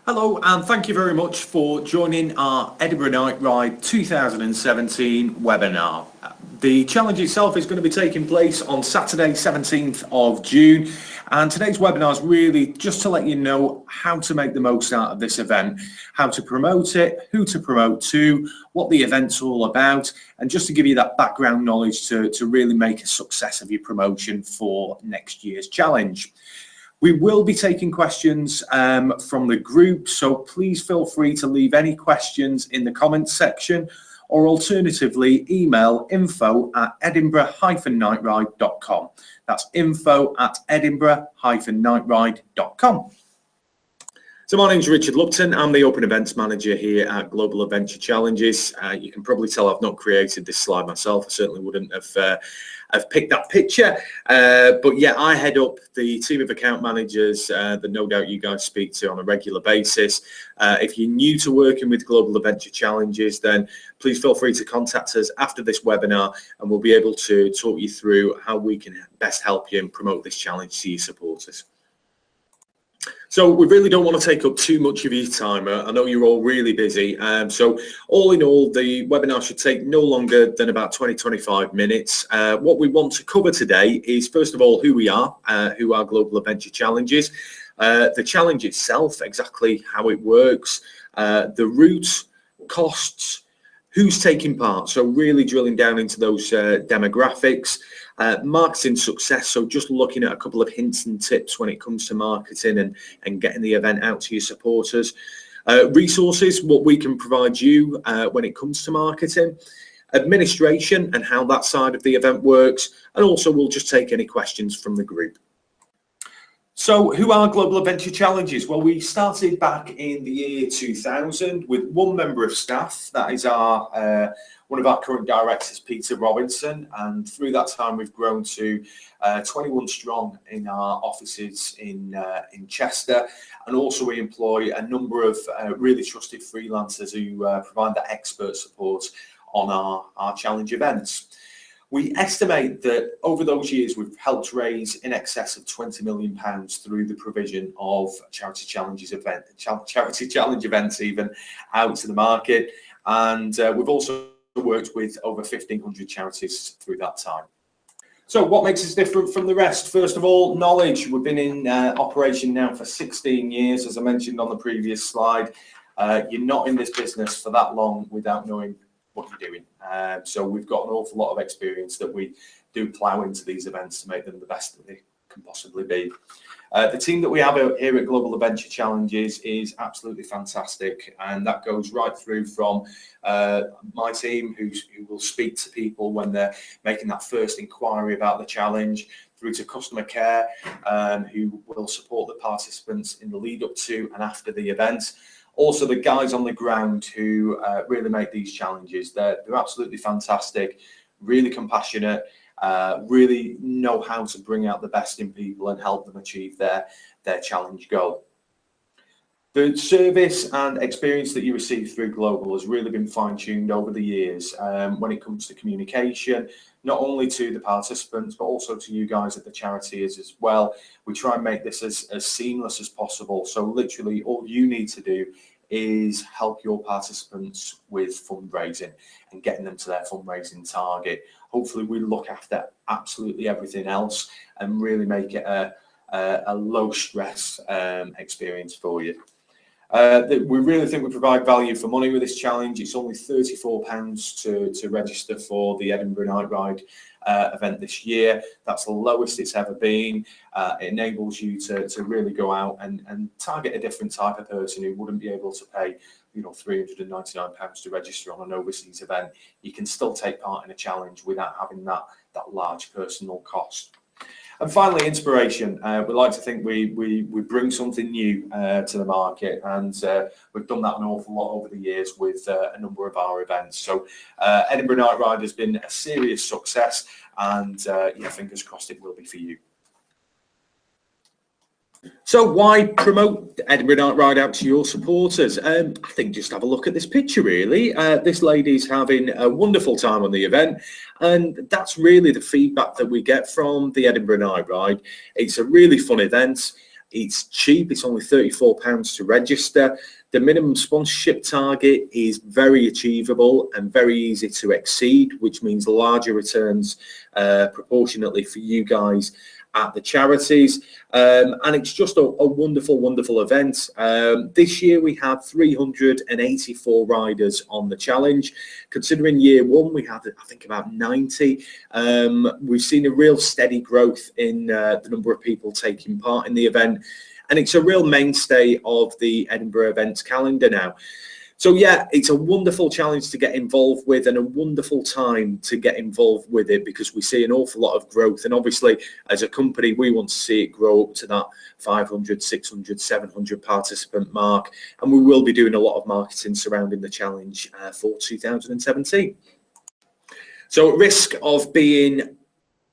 Hello and thank you very much for joining our Edinburgh Night Ride 2017 webinar. The challenge itself is going to be taking place on Saturday 17th of June, and today's webinar is really just to let you know how to make the most out of this event, how to promote it, who to promote to, what the event's all about, and just to give you that background knowledge to really make a success of your promotion for next year's challenge. We will be taking questions from the group, so please feel free to leave any questions in the comments section, or alternatively email info@edinburgh-nightride.com. That's info@edinburgh-nightride.com. So my name's Richard Lupton. I'm the Open Events Manager here at Global Adventure Challenges. You can probably tell I've not created this slide myself. I certainly wouldn't have picked that picture. But yeah, I head up the team of account managers that no doubt you guys speak to on a regular basis. If you're new to working with Global Adventure Challenges, then please feel free to contact us after this webinar and we'll be able to talk you through how we can best help you and promote this challenge to your supporters. So we really don't want to take up too much of your time. I know you're all really busy. So all in all, the webinar should take no longer than about 20-25 minutes. What we want to cover today is, first of all, who we are, who are Global Adventure Challenges, the challenge itself, exactly how it works, the route, costs, who's taking part. So really drilling down into those demographics. Marketing success, so just looking at a couple of hints and tips when it comes to marketing and getting the event out to your supporters. Resources, what we can provide you when it comes to marketing. Administration and how that side of the event works. And also we'll just take any questions from the group. So who are Global Adventure Challenges? Well, we started back in the year 2000 with one member of staff. That is our one of our current directors, Peter Robinson, and through that time we've grown to 21 strong in our offices in Chester, and also we employ a number of really trusted freelancers who provide that expert support on our challenge events. We estimate that over those years we've helped raise in excess of £20 million through the provision of charity challenge events even out to the market, and we've also worked with over 1,500 charities through that time. So what makes us different from the rest? First of all, knowledge. We've been in operation now for 16 years, as I mentioned on the previous slide. You're not in this business for that long without knowing what you're doing. So we've got an awful lot of experience that we do plough into these events to make them the best that they can possibly be. The team that we have here at Global Adventure Challenges is absolutely fantastic, and that goes right through from my team who will speak to people when they're making that first inquiry about the challenge, through to customer care who will support the participants in the lead up to and after the event. Also the guys on the ground who really make these challenges. They're absolutely fantastic, really compassionate, really know how to bring out the best in people and help them achieve their challenge goal. The service and experience that you receive through Global has really been fine-tuned over the years when it comes to communication, not only to the participants but also to you guys at the charities as well. We try and make this as seamless as possible, so literally all you need to do is help your participants with fundraising and getting them to their fundraising target. Hopefully we look after absolutely everything else and really make it a low stress experience for you. We really think we provide value for money with this challenge. It's only £34 to register for the Edinburgh Night Ride event this year. That's the lowest it's ever been. It enables you to really go out and target a different type of person who wouldn't be able to pay £399 to register on an overseas event. You can still take part in a challenge without having that large personal cost. And finally, inspiration. We like to think we bring something new to the market, and we've done that an awful lot over the years with a number of our events. So Edinburgh Night Ride has been a serious success, and fingers crossed it will be for you. So why promote Edinburgh Night Ride out to your supporters? I think just have a look at this picture really. This lady's having a wonderful time on the event, and that's really the feedback that we get from the Edinburgh Night Ride. It's a really fun event. It's cheap. It's only £34 to register. The minimum sponsorship target is very achievable and very easy to exceed, which means larger returns proportionately for you guys at the charities, and it's just a wonderful event. This year we had 384 riders on the challenge. Considering year one we had, I think, about 90. We've seen a real steady growth in the number of people taking part in the event, and it's a real mainstay of the Edinburgh events calendar now. So yeah, it's a wonderful challenge to get involved with, and a wonderful time to get involved with it, because we see an awful lot of growth. And obviously, as a company, we want to see it grow up to that 500, 600, 700 participant mark. And we will be doing a lot of marketing surrounding the challenge for 2017. So at risk of being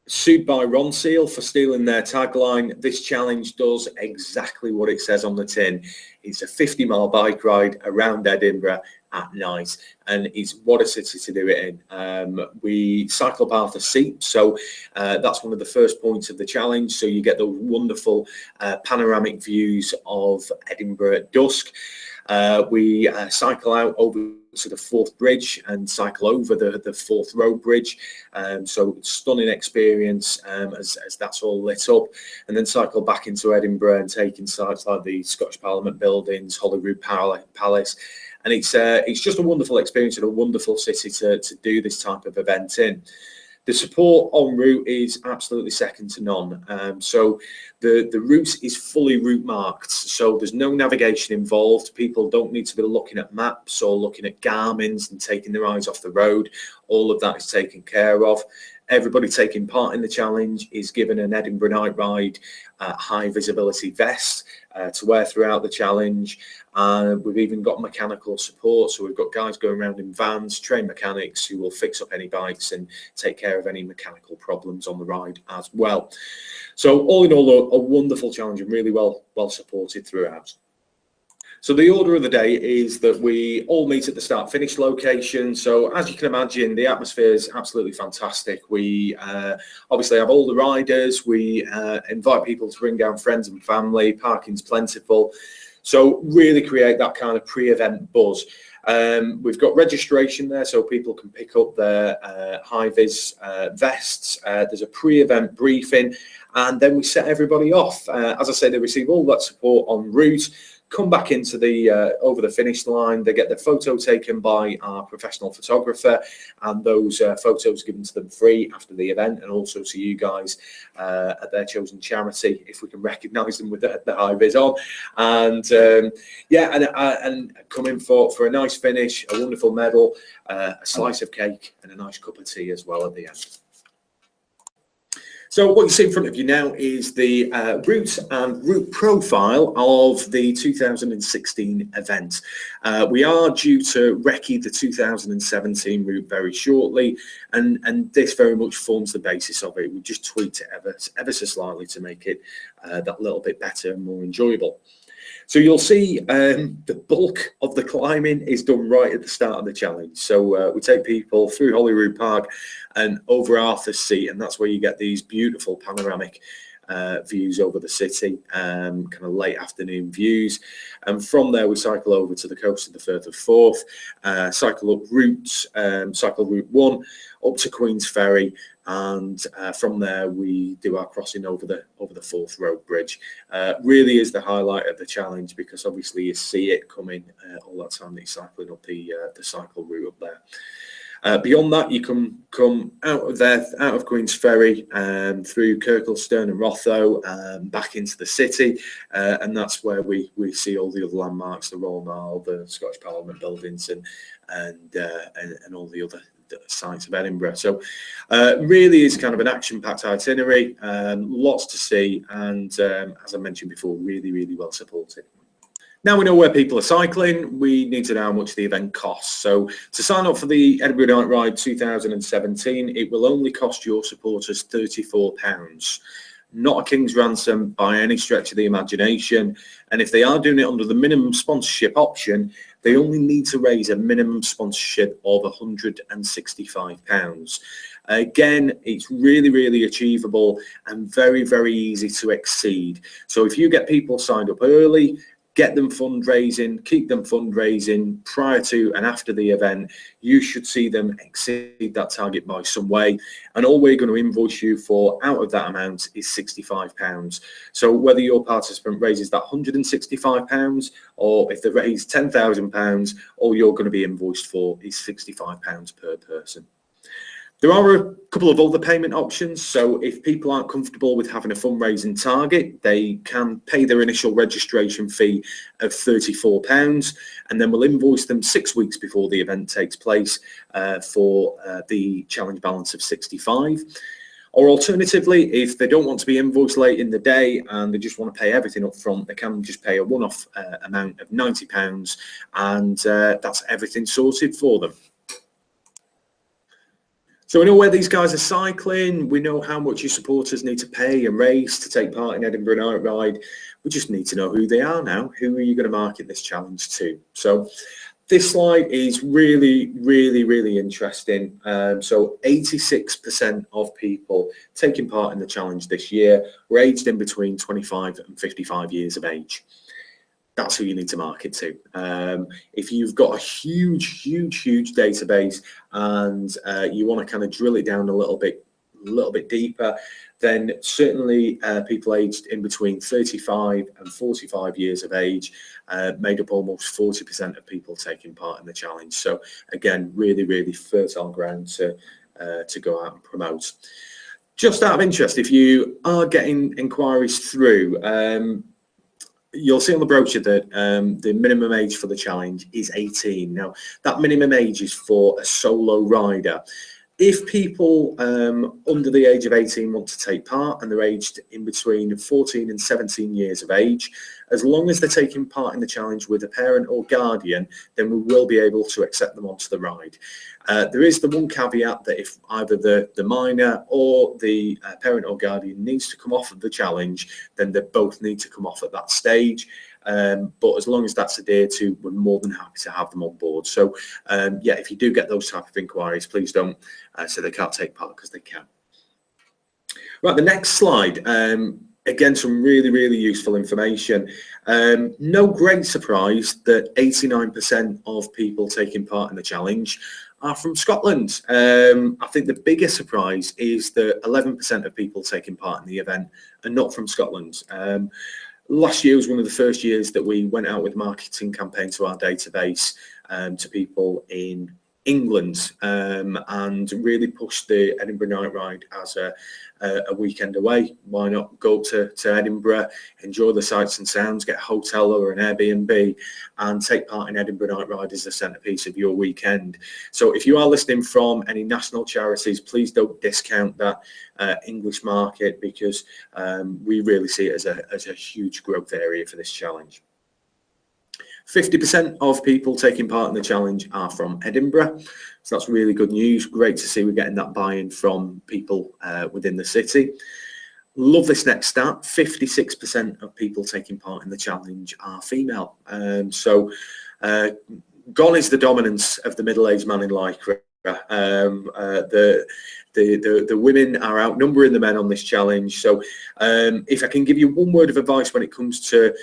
sued by Ron Seal for stealing their tagline, this challenge does exactly what it says on the tin. It's a 50-mile bike ride around Edinburgh at night, and it's what a city to do it in. We cycle past the sea, so that's one of the first points of the challenge. So you get the wonderful panoramic views of Edinburgh at dusk. We cycle out over to the Forth Bridge and cycle over the Forth Road Bridge, so stunning experience as that's all lit up, and then cycle back into Edinburgh and taking sites like the Scottish Parliament buildings, Holyrood Palace, and it's just a wonderful experience and a wonderful city to do this type of event in. The support en route is absolutely second to none. So the route is fully route marked, so there's no navigation involved. People don't need to be looking at maps or looking at Garmin's and taking their eyes off the road. All of that is taken care of. Everybody taking part in the challenge is given an Edinburgh Night Ride high visibility vest to wear throughout the challenge. We've even got mechanical support, so we've got guys going around in vans, trained mechanics who will fix up any bikes and take care of any mechanical problems on the ride as well. So all in all, a wonderful challenge and really well supported throughout. So the order of the day is that we all meet at the start-finish location. So as you can imagine, the atmosphere is absolutely fantastic. We obviously have all the riders. We invite people to bring down friends and family. Parking's plentiful. So really create that kind of pre-event buzz. We've got registration there, so people can pick up their high-vis vests. There's a pre-event briefing, and then we set everybody off. As I say, they receive all that support en route, come back into the over the finish line. They get their photo taken by our professional photographer, and those photos given to them free after the event, and also to you guys at their chosen charity if we can recognise them with the high vis on. And yeah, and come in for a nice finish, a wonderful medal, a slice of cake, and a nice cup of tea as well at the end. So what you see in front of you now is the route and route profile of the 2016 event. We are due to recce the 2017 route very shortly, and this very much forms the basis of it. We just tweaked it ever so slightly to make it that little bit better and more enjoyable. So you'll see the bulk of the climbing is done right at the start of the challenge. So we take people through Holyrood Park and over Arthur's Seat, and that's where you get these beautiful panoramic views over the city, kind of late afternoon views. And from there we cycle over to the coast of the Firth of Forth, cycle up routes, cycle route 1 up to Queen's Ferry, and from there we do our crossing over the Forth Road Bridge. Really is the highlight of the challenge, because obviously you see it coming all that time that you're cycling up the cycle route up there. Beyond that, you can come out of Queen's Ferry, through Kirklestown and Rotho, back into the city, and that's where we see all the other landmarks, the Royal Mile, the Scottish Parliament buildings, and all the other sites of Edinburgh. So really is kind of an action-packed itinerary, lots to see, and as I mentioned before, really well supported. Now we know where people are cycling, we need to know how much the event costs. So to sign up for the Edinburgh Night Ride 2017, it will only cost your supporters £34. Not a king's ransom by any stretch of the imagination. And if they are doing it under the minimum sponsorship option, they only need to raise a minimum sponsorship of £165. Again, it's really, really achievable and very, very easy to exceed. So if you get people signed up early, get them fundraising, keep them fundraising prior to and after the event, you should see them exceed that target by some way. And all we're going to invoice you for out of that amount is £65. So whether your participant raises that £165 or if they raise £10,000, all you're going to be invoiced for is £65 per person. There are a couple of other payment options. So if people aren't comfortable with having a fundraising target, they can pay their initial registration fee of £34, and then we'll invoice them 6 weeks before the event takes place for the challenge balance of £65. Or alternatively, if they don't want to be invoiced late in the day and they just want to pay everything up front, they can just pay a one-off amount of £90, and that's everything sorted for them. So we know where these guys are cycling, we know how much your supporters need to pay and raise to take part in Edinburgh Night Ride. We just need to know who they are now. Who are you going to market this challenge to? So this slide is really, really, really interesting. So 86% of people taking part in the challenge this year were aged in between 25 and 55 years of age. That's who you need to market to. If you've got a huge database and you want to kind of drill it down a little bit deeper, then certainly people aged in between 35 and 45 years of age made up almost 40% of people taking part in the challenge. So again, really, really fertile ground to go out and promote. Just out of interest, if you are getting inquiries through, you'll see on the brochure that the minimum age for the challenge is 18. Now, that minimum age is for a solo rider. If people under the age of 18 want to take part and they're aged in between 14 and 17 years of age, as long as they're taking part in the challenge with a parent or guardian, then we will be able to accept them onto the ride. There is the one caveat that if either the minor or the parent or guardian needs to come off of the challenge, then they both need to come off at that stage. But as long as that's adhered to, we're more than happy to have them on board. So yeah, if you do get those type of inquiries, please don't say they can't take part, because they can. Right, the next slide. Again, some really, really useful information. No great surprise that 89% of people taking part in the challenge are from Scotland. I think the biggest surprise is that 11% of people taking part in the event are not from Scotland. Last year was one of the first years that we went out with a marketing campaign to our database to people in England and really pushed the Edinburgh Night Ride as a weekend away. Why not go to Edinburgh, enjoy the sights and sounds, get a hotel or an Airbnb and take part in Edinburgh Night Ride as the centrepiece of your weekend. So if you are listening from any national charities, please don't discount that English market, because we really see it as a huge growth area for this challenge. 50% of people taking part in the challenge are from Edinburgh, so that's really good news. Great to see we're getting that buy-in from people within the city. Love this next stat. 56% of people taking part in the challenge are female. So gone is the dominance of the middle-aged man in lycra. The women are outnumbering the men on this challenge. So if I can give you one word of advice when it comes to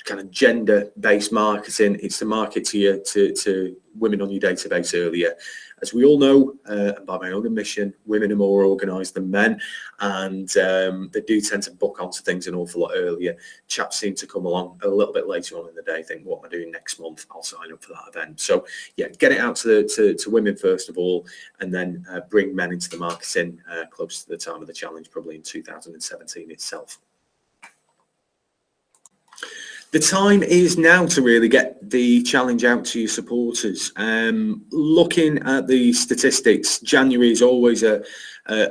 kind of gender-based marketing, it's to market to women on your database earlier. As we all know, and by my own admission, women are more organised than men, and they do tend to book onto things an awful lot earlier. Chaps seem to come along a little bit later on in the day, think, what am I doing next month? I'll sign up for that event. So yeah, get it out to women first of all, and then bring men into the marketing close to the time of the challenge, probably in 2017 itself. The time is now to really get the challenge out to your supporters. Looking at the statistics, January is always a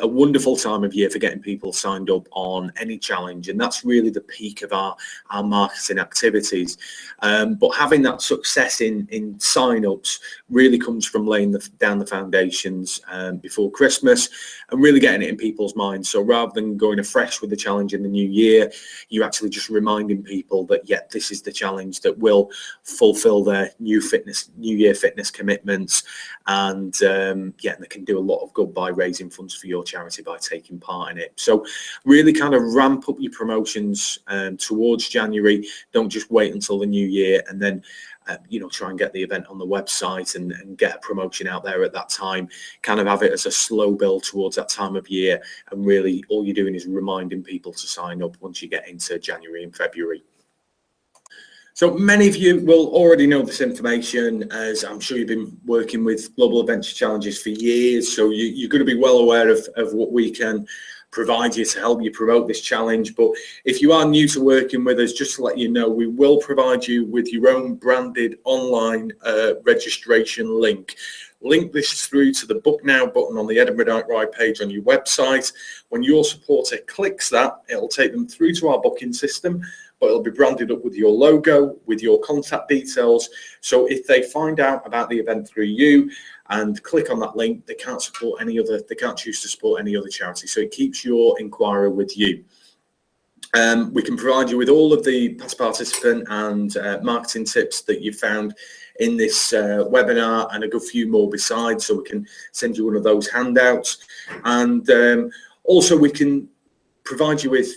wonderful time of year for getting people signed up on any challenge, and that's really the peak of our marketing activities. But having that success in sign-ups really comes from laying down the foundations before Christmas and really getting it in people's minds. So rather than going afresh with the challenge in the new year, you're actually just reminding people that, yeah, this is the challenge that will fulfill their New Year fitness commitments, and yeah, they can do a lot of good by raising funds for your charity by taking part in it. So really kind of ramp up your promotions towards January. Don't just wait until the new year and then you know, try and get the event on the website and get a promotion out there at that time. Kind of have it as a slow build towards that time of year, and really all you're doing is reminding people to sign up once you get into January and February. So many of you will already know this information, as I'm sure you've been working with Global Adventure Challenges for years, so you're going to be well aware of what we can provide you to help you promote this challenge. But if you are new to working with us, just to let you know, we will provide you with your own branded online registration link. Link this through to the Book Now button on the Edinburgh Night Ride page on your website. When your supporter clicks that, it'll take them through to our booking system, but it'll be branded up with your logo, with your contact details. So if they find out about the event through you and click on that link, they can't choose to support any other charity. So it keeps your inquiry with you. We can provide you with all of the past participant and marketing tips that you found in this webinar, and a good few more besides, so we can send you one of those handouts. And also we can provide you with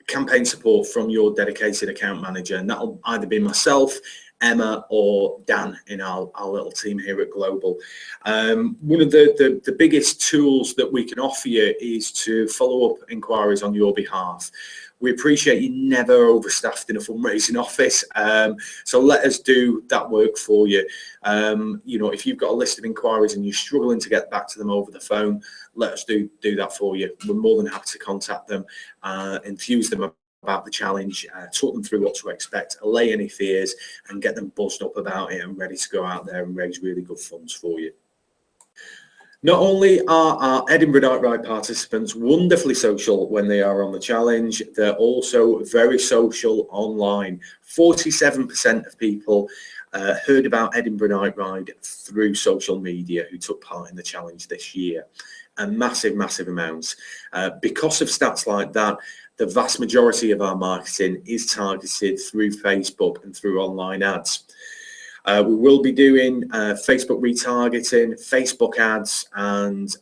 campaign support from your dedicated account manager, and that'll either be myself, Emma, or Dan in our little team here at Global. One of the biggest tools that we can offer you is to follow up inquiries on your behalf. We appreciate you never overstaffed in a fundraising office, so let us do that work for you. You know, if you've got a list of inquiries and you're struggling to get back to them over the phone, let us do that for you. We're more than happy to contact them, enthuse them about the challenge, talk them through what to expect, allay any fears, and get them buzzed up about it and ready to go out there and raise really good funds for you. Not only are our Edinburgh Night Ride participants wonderfully social when they are on the challenge, they're also very social online. 47% of people heard about Edinburgh Night Ride through social media who took part in the challenge this year. And massive, massive amounts. Because of stats like that, the vast majority of our marketing is targeted through Facebook and through online ads. We will be doing Facebook retargeting, Facebook ads, and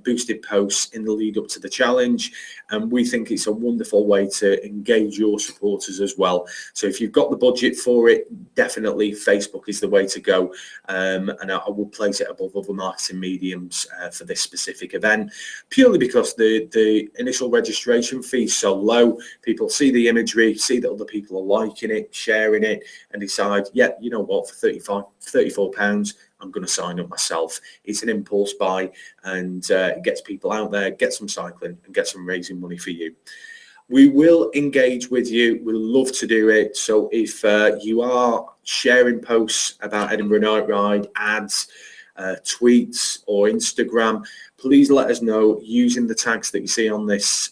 boosted posts in the lead up to the challenge. And we think it's a wonderful way to engage your supporters as well. So if you've got the budget for it, definitely Facebook is the way to go. And I will place it above other marketing mediums for this specific event, purely because the initial registration fee is so low. People see the imagery, see that other people are liking it, sharing it, and decide, yeah, you know what, for £34, I'm going to sign up myself. It's an impulse buy, and it gets people out there, get some cycling, and get some raising money for you. We will engage with you. We'll love to do it. So if you are sharing posts about Edinburgh Night Ride, ads, tweets, or Instagram, please let us know using the tags that you see on this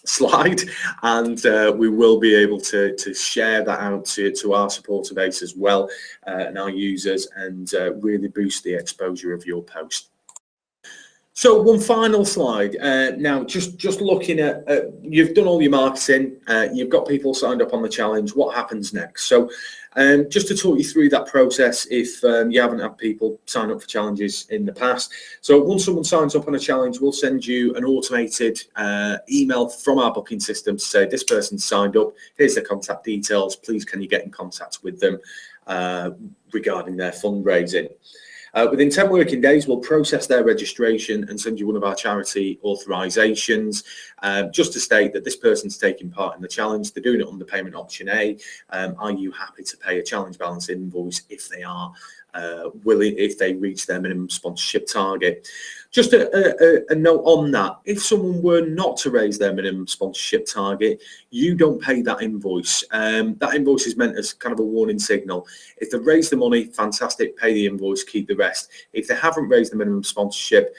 slide, and we will be able to share that out to our supporter base as well, and our users, and really boost the exposure of your post. So one final slide. Now, just looking at, you've done all your marketing, you've got people signed up on the challenge. What happens next? So just to talk you through that process, if you haven't had people sign up for challenges in the past. So once someone signs up on a challenge, we'll send you an automated email from our booking system to say, this person's signed up, here's their contact details, please can you get in contact with them regarding their fundraising. Within 10 working days, we'll process their registration and send you one of our charity authorisations, just to state that this person's taking part in the challenge. They're doing it under payment option A. Are you happy to pay a challenge balance invoice if they are willing, if they reach their minimum sponsorship target? Just a note on that: if someone were not to raise their minimum sponsorship target, you don't pay that invoice. That invoice is meant as kind of a warning signal. If they've raised the money, fantastic, pay the invoice, keep the rest. If they haven't raised the minimum sponsorship,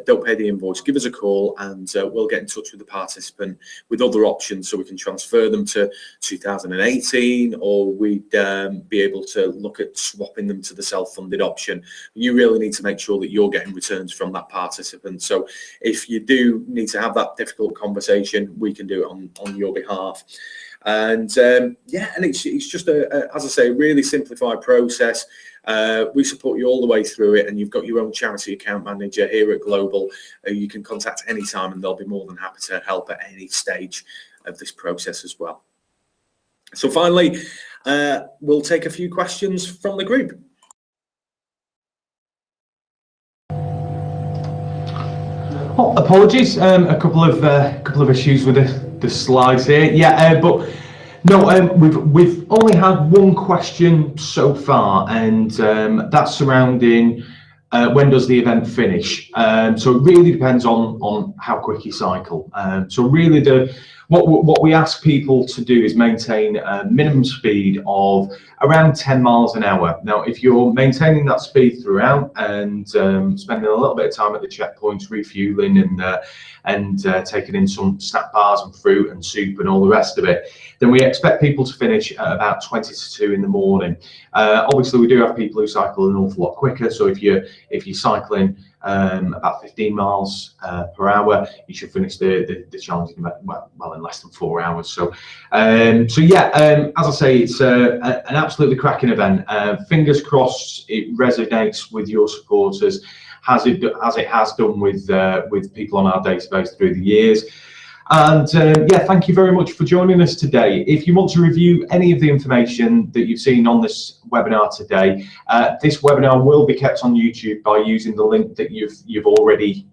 don't pay the invoice. Give us a call and we'll get in touch with the participant with other options, so we can transfer them to 2018, or we'd be able to look at swapping them to the self-funded option. You really need to make sure that you're getting returns from that participant. So if you do need to have that difficult conversation, we can do it on your behalf. And yeah, and it's just as I say, a really simplified process. We support you all the way through it, and you've got your own charity account manager here at Global. You can contact any time, and they'll be more than happy to help at any stage of this process as well. So finally, we'll take a few questions from the group. Oh, apologies, a couple of issues with the slides here. Yeah, but no, we've only had one question so far, and that's surrounding when does the event finish. So it really depends on how quick you cycle. So really, what we ask people to do is maintain a minimum speed of around 10 miles an hour. Now, if you're maintaining that speed throughout and spending a little bit of time at the checkpoints, refueling and taking in some snack bars and fruit and soup and all the rest of it, then we expect people to finish at about 20 to 2 in the morning. Obviously, we do have people who cycle an awful lot quicker. So if you're cycling about 15 miles per hour, you should finish the challenge in well in less than 4 hours. So yeah, as I say, it's an absolutely cracking event. Fingers crossed it resonates with your supporters as it has done with people on our database through the years. And yeah, thank you very much for joining us today. If you want to review any of the information that you've seen on this webinar today, this webinar will be kept on YouTube by using the link that you've already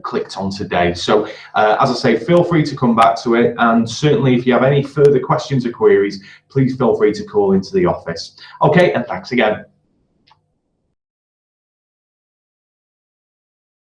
clicked on today. So as I say, feel free to come back to it, and certainly if you have any further questions or queries, please feel free to call into the office. Okay, and thanks again.